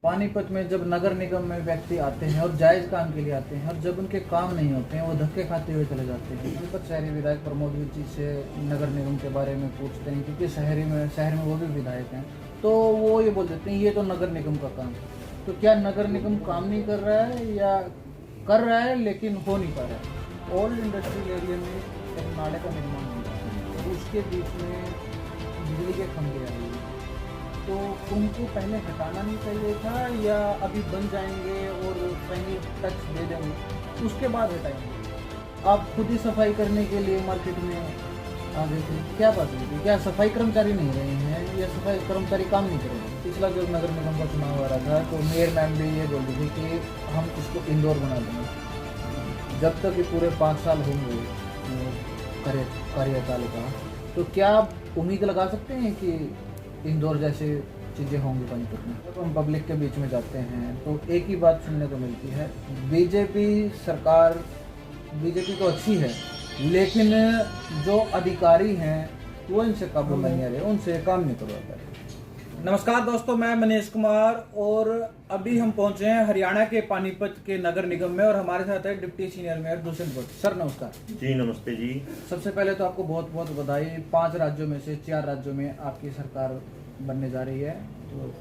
पानीपत में जब नगर निगम में व्यक्ति आते हैं और जायज़ काम के लिए आते हैं और जब उनके काम नहीं होते हैं वो धक्के खाते हुए चले जाते हैं। पानीपत शहरी विधायक प्रमोद जी से नगर निगम के बारे में पूछते हैं क्योंकि शहर में वो भी विधायक हैं, तो वो ये बोल देते हैं ये तो नगर निगम का काम है। तो क्या नगर निगम काम नहीं कर रहा है या कर रहा है लेकिन हो नहीं पा रहा है? ओल्ड इंडस्ट्रियल एरिया में एक नाले का निर्माण हो रहा है और उसके बीच में बिजली के खंभे आ रहे हैं, तो उनको पहले हटाना नहीं चाहिए था या अभी बन जाएंगे और फाइनल टच दे देंगे उसके बाद हटाएंगे? आप खुद ही सफाई करने के लिए मार्केट में आ गए थे, क्या बात हुई थी? क्या सफाई कर्मचारी नहीं रहे हैं या सफाई कर्मचारी काम नहीं कर रहे हैं? पिछला जो नगर निगम का चुनाव हो रहा था तो मेयर मैम भी ये बोल रही थी कि हम इसको इंदौर बना देंगे जब तक ये पूरे 5 साल होंगे कार्यकाल का। तो क्या आप उम्मीद लगा सकते हैं कि इंदौर जैसे चीज़ें होंगी पानीपत में? जब हम पब्लिक के बीच में जाते हैं तो एक ही बात सुनने को मिलती है, बीजेपी सरकार बीजेपी तो अच्छी है लेकिन जो अधिकारी हैं वो इनसे काबू में नहीं आ रहे, उनसे काम नहीं करवा पा रहे। नमस्कार दोस्तों, मैं मनीष कुमार और अभी हम पहुंचे हैं हरियाणा के पानीपत के नगर निगम में और हमारे साथ है deputy senior mayor Dushyant Bhatt. Sir नमस्कार। जी नमस्ते जी। सबसे पहले तो आपको बहुत बहुत बधाई, 5 राज्यों में से 4 राज्यों में आपकी सरकार बनने जा रही है, तो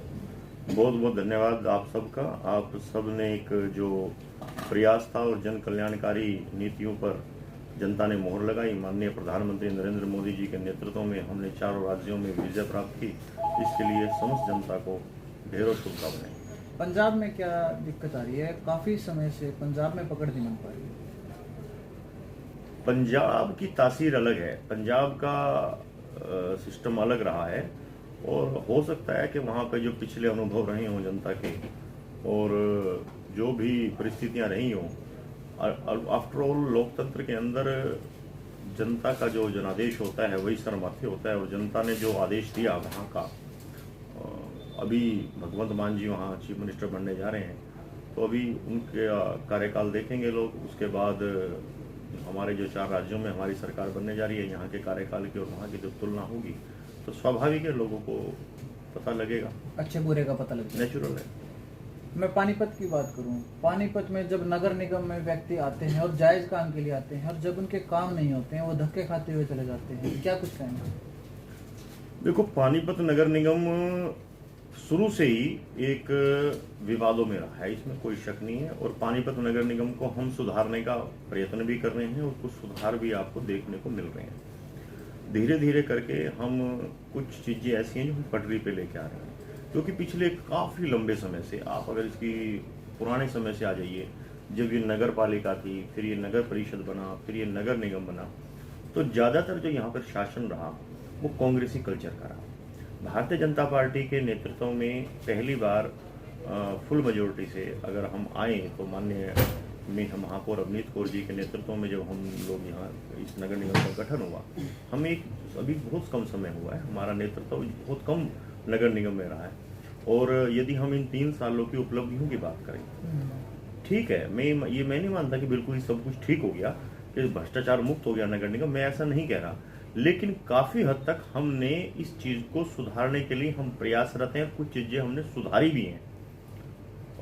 बहुत बहुत धन्यवाद आप सबका। आप सब ने एक जो प्रयास था और जन कल्याणकारी नीतियों पर जनता ने मोहर लगाई, माननीय प्रधानमंत्री नरेंद्र मोदी जी के नेतृत्व में हमने 4 राज्यों में विजय प्राप्त की। इसके लिए समस्त जनता को ढेरों शुभकामनाएं। पंजाब में क्या दिक्कत आ रही है? काफी समय से पंजाब में पकड़ नहीं बन पा रही है। पंजाब की तासीर अलग है, पंजाब का सिस्टम अलग रहा है और हो सकता है कि वहाँ पे जो पिछले अनुभव रहे हों जनता के और जो भी परिस्थितियाँ रही हों, आफ्टर ऑल लोकतंत्र के अंदर जनता का जो जनादेश होता है वही सर्वमान्य होता है और जनता ने जो आदेश दिया वहाँ का, अभी भगवंत मान जी वहाँ चीफ मिनिस्टर बनने जा रहे हैं, तो अभी उनके कार्यकाल देखेंगे लोग। उसके बाद हमारे जो 4 राज्यों में हमारी सरकार बनने जा रही है, यहाँ के कार्यकाल की और वहाँ की जब तुलना होगी तो स्वाभाविक है लोगों को पता लगेगा, अच्छे बुरे का पता लगेगा, नेचुरल है। मैं पानीपत की बात करूं, पानीपत में जब नगर निगम में व्यक्ति आते हैं और जायज काम के लिए आते हैं और जब उनके काम नहीं होते हैं वो धक्के खाते हुए चले जाते हैं, क्या कुछ कहेंगे? देखो, पानीपत नगर निगम शुरू से ही एक विवादों में रहा है, इसमें कोई शक नहीं है और पानीपत नगर निगम को हम सुधारने का प्रयत्न भी कर रहे हैं और कुछ सुधार भी आपको देखने को मिल रहे हैं। धीरे धीरे करके हम कुछ चीजें ऐसी हैं जो हम पटरी पे लेके आ रहे हैं, क्योंकि पिछले काफी लंबे समय से, आप अगर इसकी पुराने समय से आ जाइए, जब ये नगर पालिका थी, फिर ये नगर परिषद बना, फिर ये नगर निगम बना, तो ज्यादातर जो यहाँ पर शासन रहा वो कांग्रेसी कल्चर का रहा। भारतीय जनता पार्टी के नेतृत्व में पहली बार फुल मेजोरिटी से अगर हम आए तो माननीय महापौर अवनीत कौर जी के नेतृत्व में जब हम लोग यहाँ इस नगर निगम का गठन हुआ, हम एक अभी बहुत कम समय हुआ है, हमारा नेतृत्व बहुत कम नगर निगम में रहा है और यदि हम इन 3 सालों की उपलब्धियों की बात करें, ठीक है, मैं नहीं मानता कि बिल्कुल ही सब कुछ ठीक हो गया, कि भ्रष्टाचार मुक्त हो गया नगर निगम, मैं ऐसा नहीं कह रहा, लेकिन काफी हद तक हमने इस चीज को सुधारने के लिए हम प्रयासरत हैं, कुछ चीजें हमने सुधारी भी हैं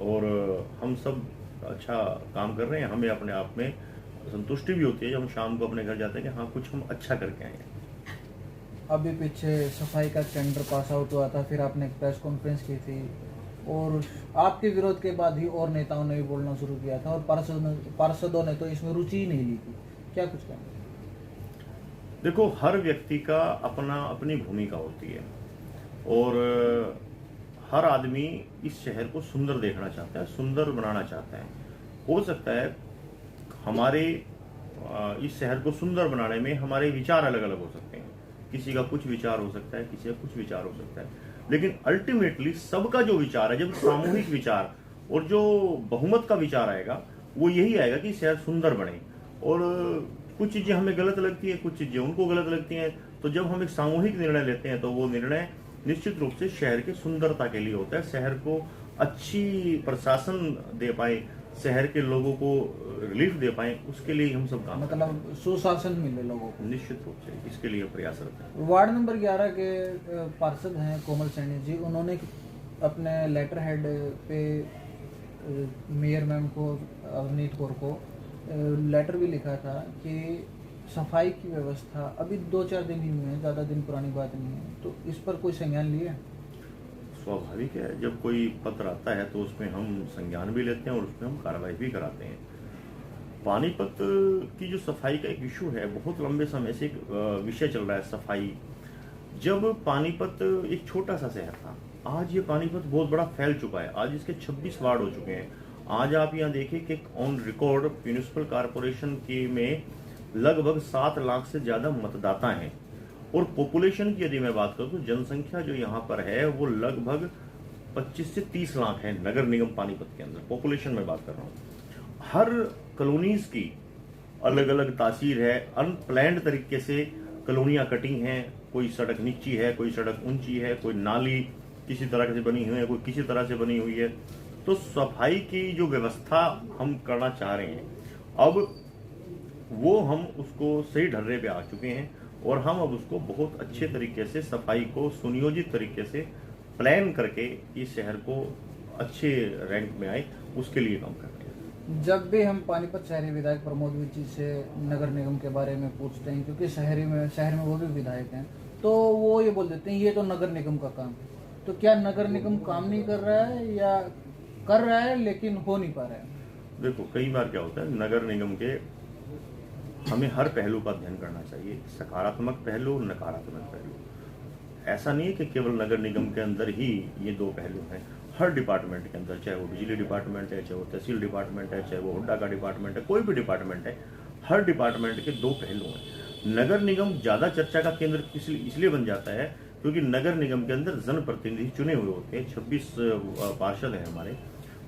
और हम सब अच्छा काम कर रहे हैं। हमें अपने आप में संतुष्टि भी होती है जब हम शाम को अपने घर जाते हैं कि हाँ कुछ हम अच्छा करके आए हैं। अभी पीछे सफाई का टेंडर पास आउट हुआ था, फिर आपने एक प्रेस कॉन्फ्रेंस की थी और आपके विरोध के बाद ही और नेताओं ने भी बोलना शुरू किया था और पार्षदों ने तो इसमें रुचि ही नहीं ली थी, क्या कुछ कहना? देखो, हर व्यक्ति का अपनी भूमिका होती है और हर आदमी इस शहर को सुंदर देखना चाहता है, सुंदर बनाना चाहता है। हो सकता है हमारे इस शहर को सुंदर बनाने में हमारे विचार अलग अलग हो सकते हैं, किसी का कुछ विचार हो सकता है, किसी का कुछ विचार हो सकता है, लेकिन अल्टीमेटली सबका जो विचार है, जब सामूहिक विचार और जो बहुमत का विचार आएगा वो यही आएगा कि शहर सुंदर बने। और कुछ चीजें हमें गलत लगती है, कुछ चीजें उनको गलत लगती हैं, तो जब हम एक सामूहिक निर्णय लेते हैं तो वो निर्णय निश्चित रूप से शहर की सुंदरता के लिए होता है, शहर को अच्छी प्रशासन दे पाए, शहर के लोगों को रिलीफ दे पाए, उसके लिए हम सब काम, मतलब सुशासन मिले लोगों को, निश्चित रूप से इसके लिए प्रयासरत है। वार्ड नंबर 11 के पार्षद हैं कोमल सैनी जी, उन्होंने अपने लेटर हेड पे मेयर मैम को, अवनीत कौर को लेटर भी लिखा था कि सफाई की व्यवस्था अभी 2-4 दिन ही हुए हैं, ज़्यादा दिन पुरानी बात नहीं है, तो इस पर कोई संज्ञान लिए? स्वाभाविक है, जब कोई पत्र आता है तो उसमें हम संज्ञान भी लेते हैं और उसमें हम कार्रवाई भी कराते हैं। पानीपत की जो सफाई का एक इशू है, बहुत लंबे समय से एक विषय चल रहा है सफाई। जब पानीपत एक छोटा सा शहर था, आज ये पानीपत बहुत बड़ा फैल चुका है। आज इसके 26 वार्ड हो चुके हैं। आज आप यहाँ देखिए कि ऑन रिकॉर्ड म्यूनिसिपल कॉरपोरेशन की में लगभग 7 लाख से ज्यादा मतदाता हैं। और पॉपुलेशन की यदि मैं बात करूं तो जनसंख्या जो यहाँ पर है वो लगभग 25 से 30 लाख है नगर निगम पानीपत के अंदर। पॉपुलेशन में बात कर रहा हूँ। हर कॉलोनीज की अलग अलग तासीर है। अनप्लैंड तरीके से कॉलोनियां कटी हैं। कोई सड़क नीची है, कोई सड़क ऊंची है, कोई नाली किसी तरह से बनी हुई है, कोई किसी तरह से बनी हुई है। तो सफाई की जो व्यवस्था हम करना चाह रहे हैं, अब वो हम उसको सही ढर्रे पे आ चुके हैं और हम अब उसको बहुत अच्छे तरीके से सफाई को सुनियोजित तरीके से प्लान करके इस शहर को अच्छे रैंक में आए, उसके लिए काम कर रहे हैं। जब भी हम पानीपत शहरी विधायक प्रमोद विज जी से नगर निगम के बारे में पूछते हैं, क्योंकि शहर में वो भी विधायक हैं, तो वो ये बोल देते हैं ये तो नगर निगम का काम है। तो क्या नगर निगम काम नहीं कर रहा है या कर रहा है लेकिन हो नहीं पा रहा है? देखो, कई बार क्या होता है, नगर निगम के हमें हर पहलू का अध्ययन करना चाहिए, सकारात्मक पहलू, नकारात्मक पहलू। ऐसा नहीं है कि केवल नगर निगम के अंदर ही ये दो पहलू हैं। हर डिपार्टमेंट के अंदर, चाहे वो बिजली डिपार्टमेंट है, चाहे वो तहसील डिपार्टमेंट है, चाहे वो हुड्डा का डिपार्टमेंट है, कोई भी डिपार्टमेंट है, हर डिपार्टमेंट के दो पहलू हैं। नगर निगम ज्यादा चर्चा का केंद्र इसलिए बन जाता है क्योंकि नगर निगम के अंदर जनप्रतिनिधि चुने हुए होते हैं। 26 पार्षद हैं हमारे,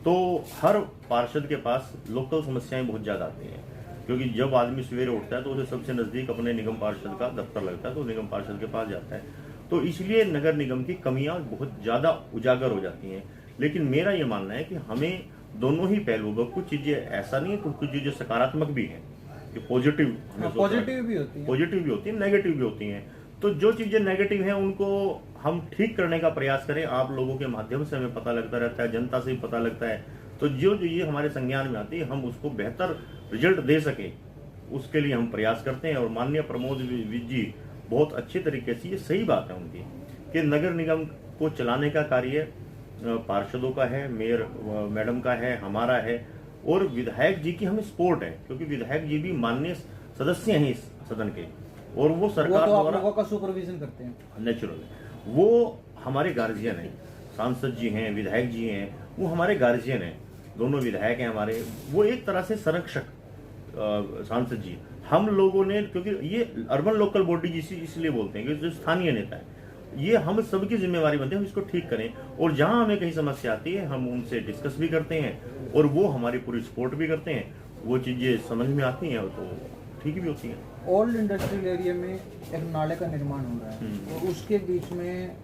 तो हर पार्षद के पास लोकल समस्याएं बहुत ज्यादा आती हैं। क्योंकि जब आदमी सवेरे उठता है तो उसे सबसे नजदीक अपने निगम पार्षद का दफ्तर लगता है, तो निगम पार्षद के पास जाता है। तो इसलिए नगर निगम की कमियां बहुत ज्यादा उजागर हो जाती हैं। लेकिन मेरा ये मानना है कि हमें दोनों ही पहलू, कुछ चीजें ऐसा नहीं है, कुछ चीजें सकारात्मक भी हैं, कि पॉजिटिव भी होती है, नेगेटिव भी होती हैं। तो जो चीजें नेगेटिव हैं उनको हम ठीक करने का प्रयास करें। आप लोगों के माध्यम से हमें पता लगता रहता है, जनता से भी पता लगता है। तो जो ये हमारे संज्ञान में आती है, हम उसको बेहतर रिजल्ट दे सके, उसके लिए हम प्रयास करते हैं। और माननीय प्रमोद विज जी बहुत अच्छे तरीके से, ये सही बात है उनकी, कि नगर निगम को चलाने का कार्य पार्षदों का है, मेयर मैडम का है, हमारा है, और विधायक जी की हमें सपोर्ट है, क्योंकि विधायक जी भी माननीय सदस्य हैं इस सदन के, और वो सरकार द्वारा का सुपरविजन करते हैं। नेचुरल, वो हमारे गार्जियन हैं। सांसद जी हैं, विधायक जी हैं, वो हमारे गार्जियन हैं। दोनों विधायक हैं हमारे, वो एक तरह से संरक्षक सांसद जी। हम लोगों ने, क्योंकि ये अर्बन लोकल बॉडी इसलिए बोलते हैं कि जो स्थानीय नेता है, ये हम सबकी जिम्मेवारी बनती है, हम इसको ठीक करें। और जहां हमें कहीं समस्या आती है, हम उनसे डिस्कस भी करते हैं और वो हमारी पूरी सपोर्ट भी करते हैं। वो चीजें समझ में आती हैं तो ठीक भी होती हैं। ओल्ड इंडस्ट्रियल एरिया में एक नाले का निर्माण हो रहा है और उसके बीच में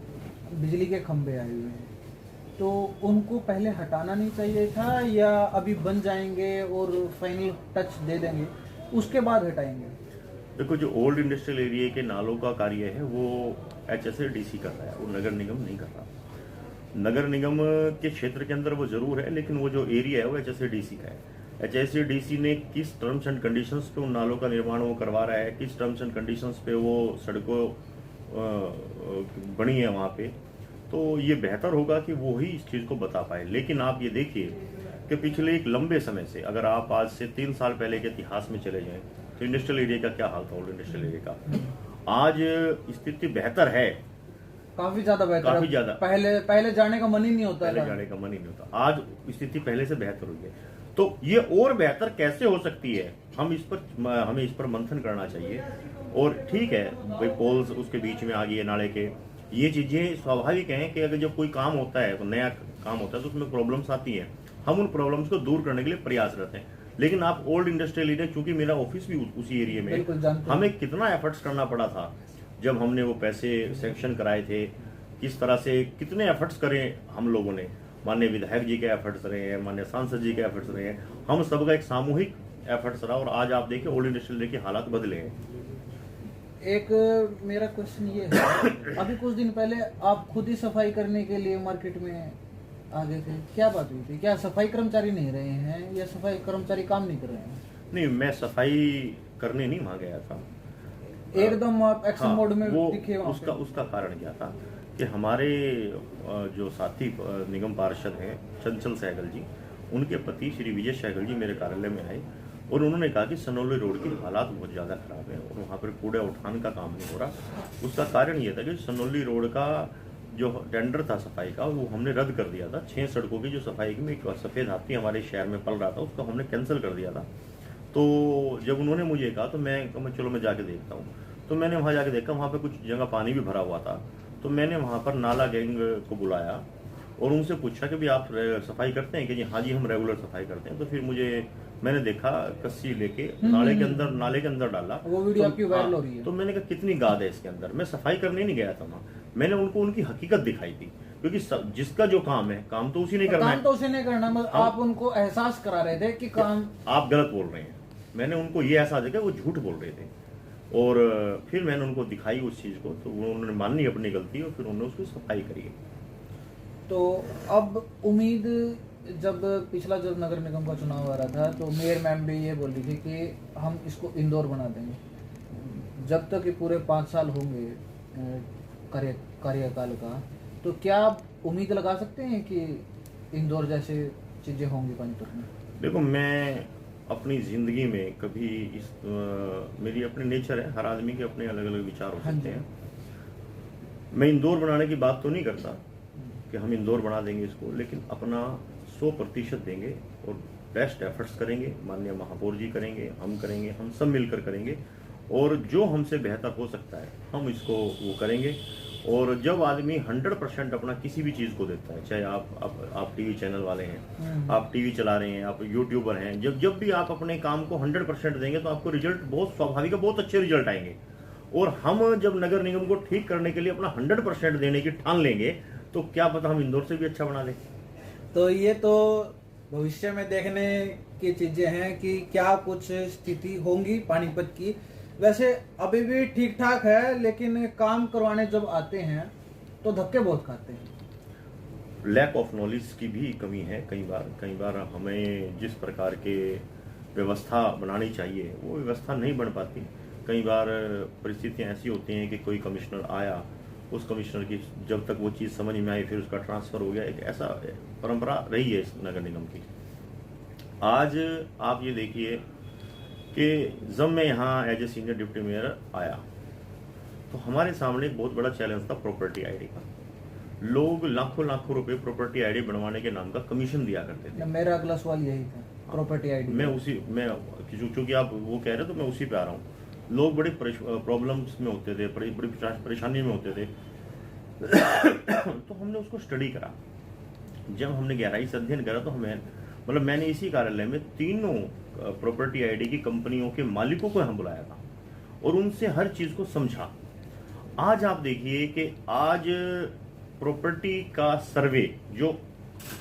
बिजली के खंभे आए हुए हैं, तो उनको पहले हटाना नहीं चाहिए था या अभी बन जाएंगे और फाइनल टच दे देंगे उसके बाद हटाएंगे? देखो, जो ओल्ड इंडस्ट्रियल एरिया के नालों का कार्य है वो HSADC कर रहा है, वो नगर निगम नहीं कर रहा। नगर निगम के क्षेत्र के अंदर वो जरूर है, लेकिन वो जो एरिया है वो HSADC का है। HSADC ने किस टर्म्स एंड कंडीशंस पे उन नालों का निर्माण वो करवा रहा है, किस टर्म्स एंड कंडीशंस पे वो सड़कों बनी है वहाँ पे, तो ये बेहतर होगा कि वो ही इस चीज़ को बता पाए। लेकिन आप ये देखिए कि पिछले एक लंबे समय से, अगर आप आज से 3 साल पहले के इतिहास में चले जाएं, तो इंडस्ट्रियल एरिया का क्या हाल था, ओल्ड इंडस्ट्रियल एरिया का। आज स्थिति बेहतर है, काफी ज्यादा बेहतर, काफी ज्यादा। पहले जाने का मन ही नहीं होता, आज स्थिति पहले से बेहतर हुई है। तो ये और बेहतर कैसे हो सकती है, हमें इस पर मंथन करना चाहिए। और ठीक है भाई, पोल्स उसके बीच में आ गई है नाले के, ये चीजें स्वाभाविक हैं कि अगर जब कोई काम होता है, तो नया काम होता है, तो उसमें प्रॉब्लम्स आती हैं। हम उन प्रॉब्लम्स को दूर करने के लिए प्रयास करते हैं। लेकिन आप ओल्ड इंडस्ट्रियल एरिया, चूंकि मेरा ऑफिस भी उसी एरिया में, हमें कितना एफर्ट्स करना पड़ा था जब हमने वो पैसे सैंक्शन कराए थे, किस तरह से कितने एफर्ट्स करें हम लोगों ने। माननीय विधायक जी के एफर्ट्स रहे हैं, माननीय सांसद जी के एफर्ट्स रहे हैं, हम सबका एक सामूहिक एफर्ट्स रहा, और आज आप देखिए ओल्ड इंडस्ट्रियल एरिया के हालात बदले हैं। एक मेरा क्वेश्चन ये है, अभी कुछ दिन पहले आप खुद ही सफाई करने के लिए मार्केट में आ गए थे, क्या बात हुई थी? क्या सफाई कर्मचारी नहीं रहे हैं या सफाई कर्मचारी काम नहीं कर रहे हैं? नहीं, मैं सफाई करने नहीं वहां गया था एकदम आप एक्शन हाँ, मोड में वो दिखे वहाँ पे। उसका कारण क्या था कि हमारे जो साथी निगम पार्षद हैं चंचल सहगल जी, उनके पति श्री विजय सहगल जी मेरे कार्यालय में आए और उन्होंने कहा कि सनौली रोड की हालात बहुत ज़्यादा खराब है और वहाँ पर कूड़ा उठान का काम नहीं हो रहा। उसका कारण ये था कि सनौली रोड का जो टेंडर था सफाई का वो हमने रद्द कर दिया था। 6 सड़कों की जो सफाई में एक सफ़ेद हाथी हमारे शहर में पल रहा था, उसको हमने कैंसिल कर दिया था। तो जब उन्होंने मुझे कहा तो मैं कहा चलो मैं जाके देखता हूँ। तो मैंने वहाँ जाके देखा, वहाँ पे कुछ जगह पानी भी भरा हुआ था। तो मैंने वहाँ पर नाला गैंग को बुलाया और उनसे पूछा कि भाई आप सफाई करते हैं कि जी हाँ जी हम रेगुलर सफाई करते हैं। तो फिर मैंने देखा कस्सी लेके नाले के अंदर डाला। वो वीडियो आपकी वायरल हो रही है। तो मैंने कहा कितनी गाद है इसके अंदर। मैं सफाई करने नहीं गया था वहाँ, मैंने उनको उनकी हकीकत दिखाई थी, क्योंकि जिसका जो काम है काम तो उसी ने करना है। काम तो उसी ने करना, मतलब आप उनको एहसास करा रहे थे कि काम आप गलत बोल रहे हैं। मैंने उनको ये एहसास देखा वो झूठ बोल रहे थे और फिर मैंने उनको दिखाई उस चीज़ को, तो उन्होंने मानी अपनी गलती और फिर उन्होंने उसकी सफाई करी। तो अब उम्मीद, जब पिछला जब नगर निगम का चुनाव आ रहा था तो मेयर मैम भी ये बोल रही थी कि हम इसको इंदौर बना देंगे जब तक ये पूरे 5 साल होंगे कार्यकाल का। तो क्या आप उम्मीद लगा सकते हैं कि इंदौर जैसे चीज़ें होंगी पानीपत में? देखो, मैं अपनी ज़िंदगी में कभी मेरी अपनी नेचर है, हर आदमी के अपने अलग अलग विचार हो सकते हैं। मैं इंदौर बनाने की बात तो नहीं करता कि हम इंदौर बना देंगे इसको, लेकिन अपना 100% देंगे और बेस्ट एफर्ट्स करेंगे। माननीय महापौर जी करेंगे, हम करेंगे, हम सब मिलकर करेंगे और जो हमसे बेहतर हो सकता है हम इसको वो करेंगे। और जब आदमी 100% अपना किसी भी चीज़ को देता है, चाहे आप टीवी चैनल वाले हैं, आप टीवी चला रहे हैं, आप यूट्यूबर हैं, जब भी आप अपने काम को 100% देंगे तो आपको रिजल्ट बहुत स्वाभाविक है, बहुत अच्छे रिजल्ट आएंगे। और हम जब नगर निगम को ठीक करने के लिए अपना 100% देने की ठान लेंगे तो क्या पता हम इंदौर से भी अच्छा बना दें। तो ये तो भविष्य में देखने की चीजें हैं कि क्या कुछ स्थिति होंगी पानीपत की। वैसे अभी भी ठीक ठाक है, लेकिन काम करवाने जब आते हैं तो धक्के बहुत खाते हैं। लैक ऑफ नॉलेज की भी कमी है। कई बार हमें जिस प्रकार के व्यवस्था बनानी चाहिए वो व्यवस्था नहीं बन पाती। कई बार परिस्थितियां ऐसी होती हैं कि कोई कमिश्नर आया, उस कमिश्नर की जब तक वो चीज़ समझ में आई फिर उसका ट्रांसफ़र हो गया। एक ऐसा परंपरा रही है इस नगर निगम की। आज आप ये देखिए कि जब मैं यहाँ as a senior deputy mayor आया तो हमारे सामने एक बहुत बड़ा चैलेंज था प्रॉपर्टी आईडी का। लोग लाखों रुपए प्रॉपर्टी आईडी बनवाने के नाम का कमीशन दिया करते थे। मेरा अगला सवाल यही था, प्रॉपर्टी आईडी। मैं चूंकि आप वो कह रहे तो मैं उसी पे आ रहा हूँ। लोग बड़े प्रॉब्लम्स में होते थे, बड़ी परेशानी में होते थे। तो हमने उसको स्टडी करा। जब हमने गहराई से अध्ययन करा तो मैंने इसी कार्यालय में 3 प्रॉपर्टी आईडी की कंपनियों के मालिकों को यहाँ बुलाया था और उनसे हर चीज़ को समझा। आज आप देखिए कि आज प्रॉपर्टी का सर्वे जो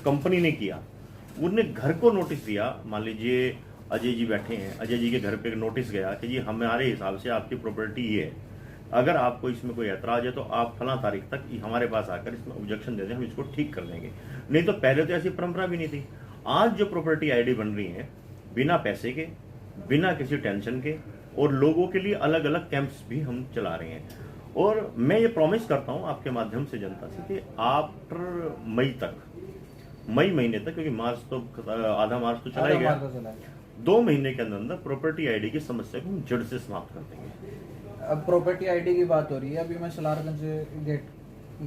कंपनी ने किया, उनने घर को नोटिस दिया। मान लीजिए अजय जी बैठे हैं, अजय जी के घर पे नोटिस गया कि जी हमारे हिसाब से आपकी प्रॉपर्टी ये है, अगर आपको इसमें कोई ऐतराज है तो आप फला तारीख तक हमारे पास आकर इसमें ऑब्जेक्शन दे दें, हम इसको ठीक कर देंगे। नहीं तो पहले तो ऐसी परंपरा भी नहीं थी। आज जो प्रॉपर्टी आईडी बन रही है बिना पैसे के, बिना किसी टेंशन के, और लोगों के लिए अलग अलग कैंप्स भी हम चला रहे हैं। और मैं ये प्रॉमिस करता हूँ आपके माध्यम से जनता से कि आफ्टर मई महीने तक, क्योंकि मार्च तो आधा मार्च तो चला ही गया, 2 महीने के अंदर प्रॉपर्टी आईडी की समस्या को हम जड़ से समाप्त कर देंगे। अब प्रॉपर्टी आईडी की बात हो रही है, अभी मैं सलारगंज गेट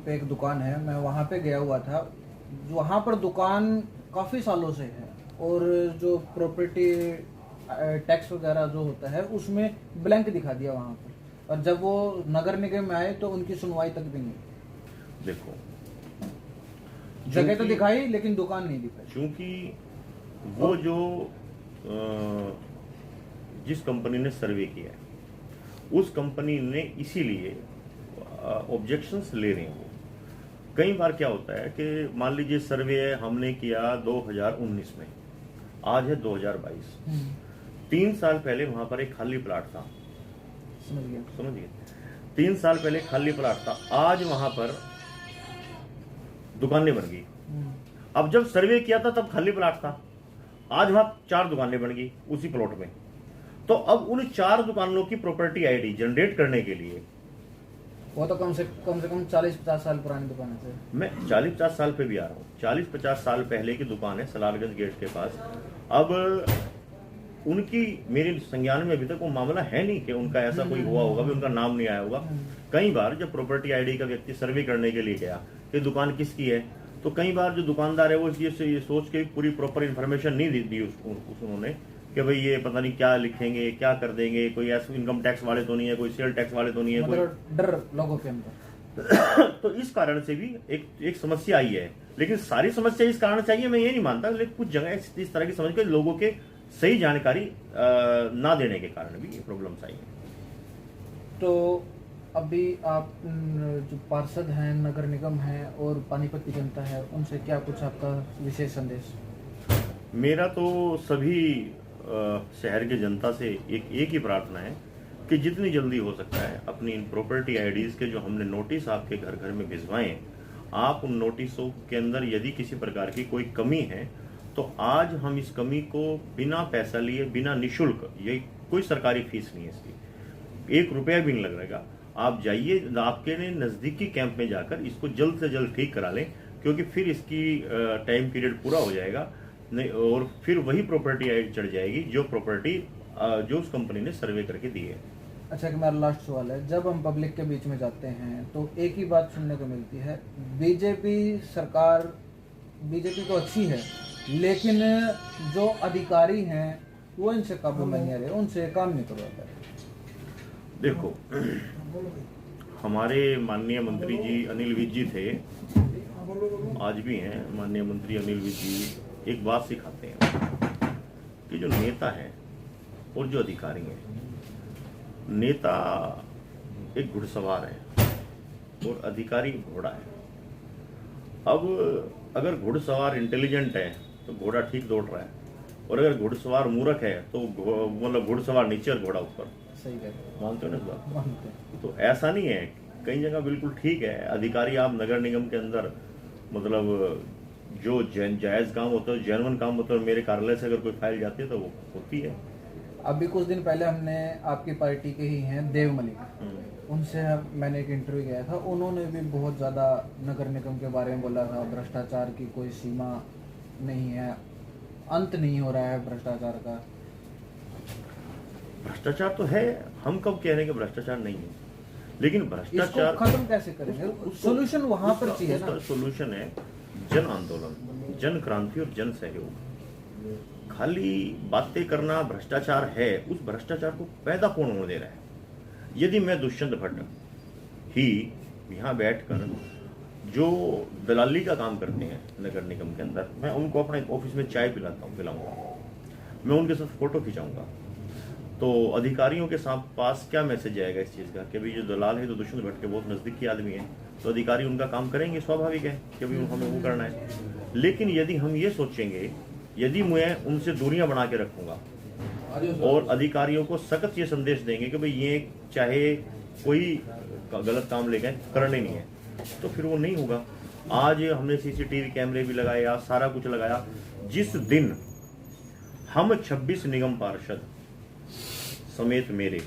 पे एक दुकान है, मैं वहाँ पे गया हुआ था। वहाँ पर दुकान काफ़ी सालों से है और जो प्रॉपर्टी टैक्स वगैरह जो होता है उसमें ब्लैंक दिखा दिया वहाँ पर, और जब वो नगर निगम में आए तो उनकी सुनवाई तक भी नहीं। देखो, जगह तो दिखाई लेकिन दुकान नहीं दिखाई। क्योंकि वो जो जिस कंपनी ने सर्वे किया है उस कंपनी ने इसीलिए ऑब्जेक्शंस ले रहे हैं। वो कई बार क्या होता है कि मान लीजिए सर्वे हमने किया 2019 में, आज है 2022, 3 साल पहले वहां पर एक खाली प्लाट था, समझ गए। 3 साल पहले खाली प्लाट था, आज वहां पर दुकानें बन गई। अब जब सर्वे किया था तब खाली प्लाट था, आज वहां 4 दुकानें बन गई उसी प्लॉट में। तो अब उन 4 दुकानों की प्रॉपर्टी आईडी जनरेट करने के लिए, वो तो कम से कम 40-50 साल पुरानी दुकान है। मैं 40-50 साल पे भी आ रहा हूँ, 40-50 साल पहले की दुकान है सलारगंज गेट के पास। अब उनकी मेरे संज्ञान में अभी तक वो मामला है नहीं कि उनका ऐसा कोई हुआ होगा भी उनका नाम नहीं आया होगा। कई बार जब प्रॉपर्टी आईडी का व्यक्ति सर्वे करने के लिए गया कि दुकान किसकी है, तो कई बार जो दुकानदार है वो ये सोच के पूरी प्रॉपर इन्फॉर्मेशन नहीं दी उन्होंने कि भाई ये पता नहीं क्या लिखेंगे, क्या कर देंगे, कोई ऐसा इनकम टैक्स वाले तो नहीं है, कोई सेल टैक्स वाले तो नहीं है, मतलब डर लोगों के अंदर। तो इस कारण से भी एक समस्या आई है। लेकिन सारी समस्या इस कारण चाहिए मैं ये नहीं मानता, लेकिन कुछ जगह इस तरह की समझ के लोगों के सही जानकारी ना देने के कारण भी ये प्रॉब्लम्स आई है। तो अभी आप जो पार्षद हैं, नगर निगम है और पानीपत की जनता है, उनसे क्या कुछ आपका विशेष संदेश? मेरा तो सभी शहर की जनता से एक ही प्रार्थना है कि जितनी जल्दी हो सकता है अपनी इन प्रॉपर्टी आईडीज के जो हमने नोटिस आपके घर घर में भिजवाए, आप उन नोटिसों के अंदर यदि किसी प्रकार की कोई कमी है तो आज हम इस कमी को बिना पैसा लिए, बिना निशुल्क, ये कोई सरकारी फीस नहीं है इसकी, 1 रुपया भी नहीं लगेगा, आप जाइए आपके नजदीकी कैंप में जाकर इसको जल्द से जल्द ठीक करा लें, क्योंकि फिर इसकी टाइम पीरियड पूरा हो जाएगा नहीं, और फिर वही प्रॉपर्टी आईडी चढ़ जाएगी जो प्रॉपर्टी जो उस कंपनी ने सर्वे करके दी है। अच्छा, कि मेरा लास्ट सवाल है, जब हम पब्लिक के बीच में जाते हैं तो एक ही बात सुनने को मिलती है, बीजेपी सरकार, बीजेपी तो अच्छी है लेकिन जो अधिकारी हैं वो इनसे काबू में नहीं आ रहे, उनसे काम नहीं करवाता है। देखो, हमारे माननीय मंत्री जी अनिल विज जी थे, आज भी हैं माननीय मंत्री अनिल विज जी, एक बात सिखाते हैं कि जो नेता है और जो अधिकारी हैं, नेता एक घुड़सवार है और अधिकारी घोड़ा है। अब अगर घुड़सवार इंटेलिजेंट है तो घोड़ा ठीक दौड़ रहा है, और अगर घुड़सवार मूर्ख है तो मतलब घुड़सवार नीचे और घोड़ा ऊपर। सही है, मानते हो ना इस बात? मानते हैं। तो ऐसा नहीं है, कई जगह बिल्कुल ठीक है, अधिकारी आप नगर निगम के अंदर मतलब जो जायज काम होता है, जेन्युइन काम होता है, मेरे कार्यालय से अगर कोई फाइल जाती है तो वो होती है। अभी कुछ दिन पहले हमने आपकी पार्टी के ही हैं देव मलिक, उनसे मैंने एक इंटरव्यू किया था, उन्होंने भी बहुत ज़्यादा नगर निगम के बारे में बोला था, भ्रष्टाचार की कोई सीमा नहीं है, अंत नहीं हो रहा है भ्रष्टाचार का। भ्रष्टाचार तो है, हम कब कह रहे हैं कि भ्रष्टाचार नहीं है, लेकिन भ्रष्टाचार इसको खत्म कैसे करेंगे? सोल्यूशन वहां पर चाहिए ना। सोल्यूशन है जन आंदोलन, जन क्रांति और जन सहयोग। खाली बातें करना भ्रष्टाचार है, उस भ्रष्टाचार को पैदा कौन होने दे रहा है? यदि मैं दुष्यंत भट्ट ही यहाँ बैठकर जो दलाली का काम करते हैं नगर निगम के अंदर, मैं उनको अपने ऑफिस में चाय पिलाऊंगा, मैं उनके साथ फोटो खिंचाऊंगा, तो अधिकारियों के पास क्या मैसेज आएगा इस चीज़ का कि भाई जो दलाल है तो दुष्यंत भट्ट के बहुत नज़दीकी आदमी है, तो अधिकारी उनका काम करेंगे, स्वाभाविक है कि भाई हमें वो करना है। लेकिन यदि हम ये सोचेंगे, यदि मैं उनसे दूरियां बना के रखूंगा और अधिकारियों को सख्त ये संदेश देंगे कि भाई ये चाहे कोई गलत काम लेके करने नहीं है, तो फिर वो नहीं होगा। आज हमने सीसीटीवी कैमरे भी लगाए, आज सारा कुछ लगाया। जिस दिन हम 26 निगम पार्षद समेत मेरे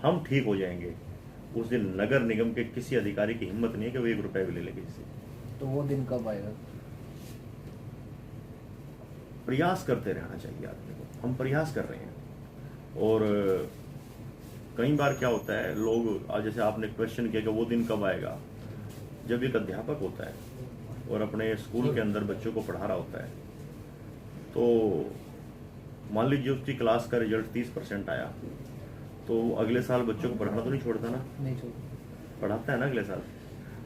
हम ठीक हो जाएंगे, उस दिन नगर निगम के किसी अधिकारी की हिम्मत नहीं है कि वो 1 रुपया भी ले लेंगे इससे। तो वो दिन कब आएगा? प्रयास करते रहना चाहिए आदमी को, हम प्रयास कर रहे हैं। और कई बार क्या होता है, लोग आज जैसे आपने क्वेश्चन किया कि वो दिन कब आएगा, जब एक अध्यापक होता है और अपने स्कूल के अंदर बच्चों को पढ़ा रहा होता है, तो मान लीजिए उसकी क्लास का रिजल्ट 30% आया, तो अगले साल बच्चों को पढ़ाना तो नहीं छोड़ता ना, नहीं छोड़ता, पढ़ाता है ना अगले साल।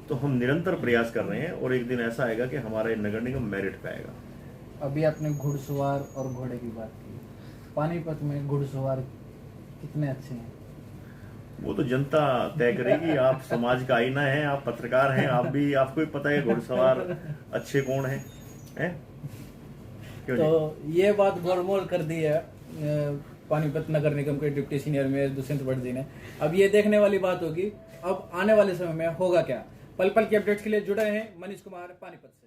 तो हम निरंतर प्रयास कर रहे हैं और एक दिन ऐसा आएगा कि हमारा नगर निगम मेरिट पे आएगा। अभी आपने घुड़सवार और घोड़े की बात की, पानीपत में घुड़सवार कितने अच्छे हैं? वो तो जनता तय करेगी। आप समाज का आईना है, आप पत्रकार हैं, आप भी, आपको भी पता है घुड़सवार अच्छे कौन हैं? क्यों तो ये बात गोलमोल कर दी है पानीपत नगर निगम के deputy senior mayor Dushyant Bhatt ji ने। अब ये देखने वाली बात होगी अब आने वाले समय में होगा क्या। पल पल के अपडेट्स के लिए जुड़े हैं मनीष कुमार पानीपत से।